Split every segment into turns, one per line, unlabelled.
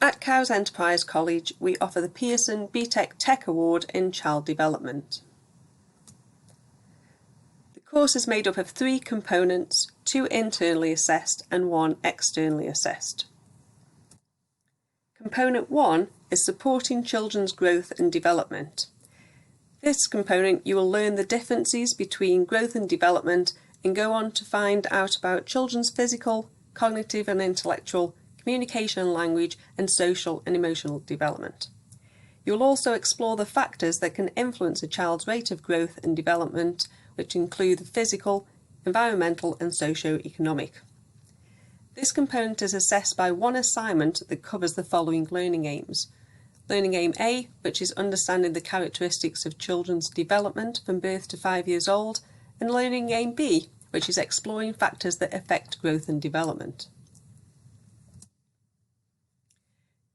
At Cowes Enterprise College, we offer the Pearson BTEC Tech Award in Child Development. The course is made up of 3 components, 2 internally assessed and 1 externally assessed. Component 1 is supporting children's growth and development. This component you will learn the differences between growth and development and go on to find out about children's physical, cognitive and intellectual, communication and language, and social and emotional development. You will also explore the factors that can influence a child's rate of growth and development, which include the physical, environmental and socio-economic. This component is assessed by 1 assignment that covers the following learning aims. Learning aim A, which is understanding the characteristics of children's development from birth to 5 years old, and learning aim B, which is exploring factors that affect growth and development.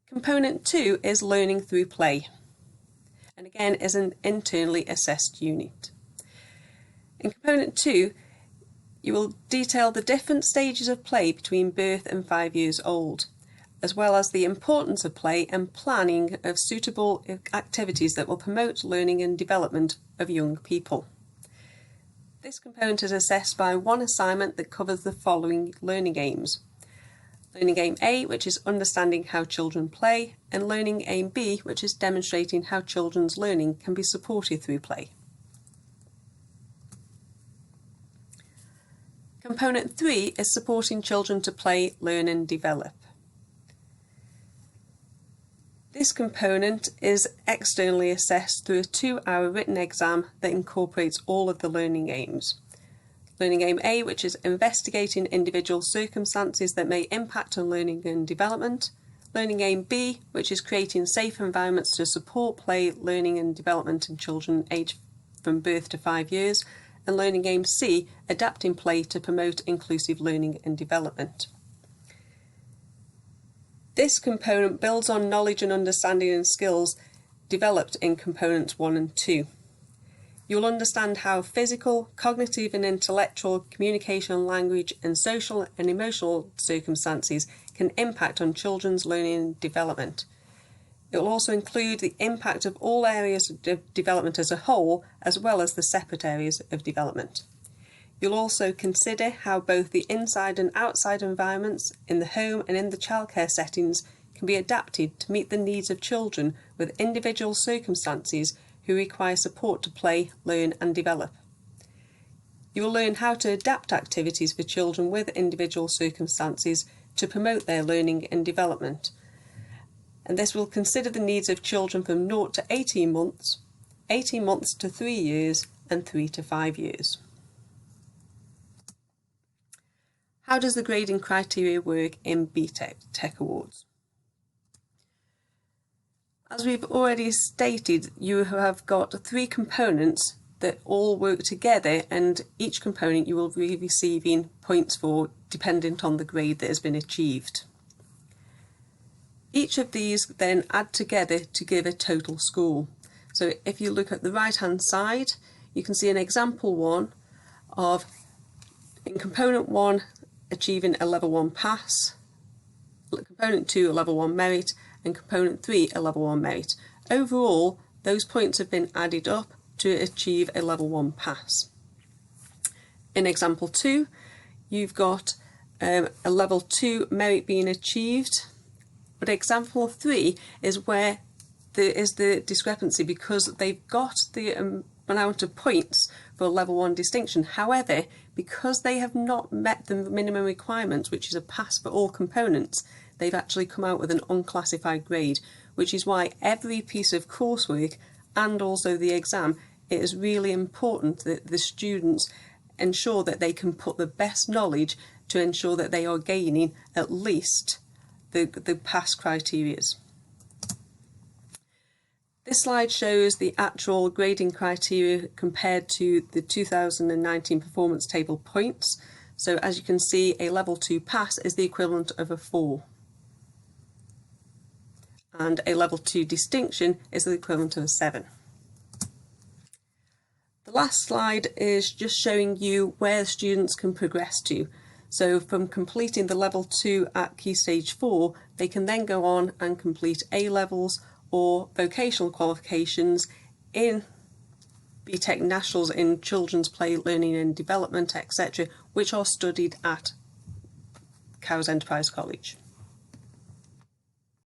Component 2 is learning through play, and again is an internally assessed unit. In Component 2, you will detail the different stages of play between birth and 5 years old, as well as the importance of play and planning of suitable activities that will promote learning and development of young people. This component is assessed by 1 assignment that covers the following learning aims. Learning aim A, which is understanding how children play, and learning aim B, which is demonstrating how children's learning can be supported through play. Component 3 is supporting children to play, learn and develop. This component is externally assessed through a 2-hour written exam that incorporates all of the learning aims. Learning aim A, which is investigating individual circumstances that may impact on learning and development. Learning aim B, which is creating safe environments to support play, learning and development in children aged from birth to 5 years. And learning aim C, adapting play to promote inclusive learning and development. This component builds on knowledge and understanding and skills developed in components 1 and 2. You'll understand how physical, cognitive and intellectual, communication, language and social and emotional circumstances can impact on children's learning and development. It will also include the impact of all areas of development as a whole, as well as the separate areas of development. You'll also consider how both the inside and outside environments in the home and in the childcare settings can be adapted to meet the needs of children with individual circumstances who require support to play, learn and develop. You will learn how to adapt activities for children with individual circumstances to promote their learning and development. And this will consider the needs of children from 0 to 18 months, 18 months to 3 years and 3 to 5 years. How does the grading criteria work in BTEC Tech Awards? As we've already stated, you have got 3 components that all work together, and each component you will be receiving points for dependent on the grade that has been achieved. Each of these then add together to give a total score. So if you look at the right hand side, you can see an example 1 of, in component 1, achieving a level 1 pass, component 2 a level 1 merit, and component 3 a level 1 merit. Overall, those points have been added up to achieve a level 1 pass. In example 2, you've got a level 2 merit being achieved, but example 3 is where there is the discrepancy because they've got the amount of points for a level 1 distinction. However, because they have not met the minimum requirements, which is a pass for all components, they've actually come out with an unclassified grade, which is why every piece of coursework and also the exam, it is really important that the students ensure that they can put the best knowledge to ensure that they are gaining at least the pass criteria. This slide shows the actual grading criteria compared to the 2019 performance table points. So as you can see, a level 2 pass is the equivalent of a 4. And a level 2 distinction is the equivalent of a 7. The last slide is just showing you where students can progress to. So from completing the level 2 at Key Stage 4, they can then go on and complete A-levels or vocational qualifications in BTEC Nationals in Children's Play, Learning and Development, etc., which are studied at Cowes Enterprise College.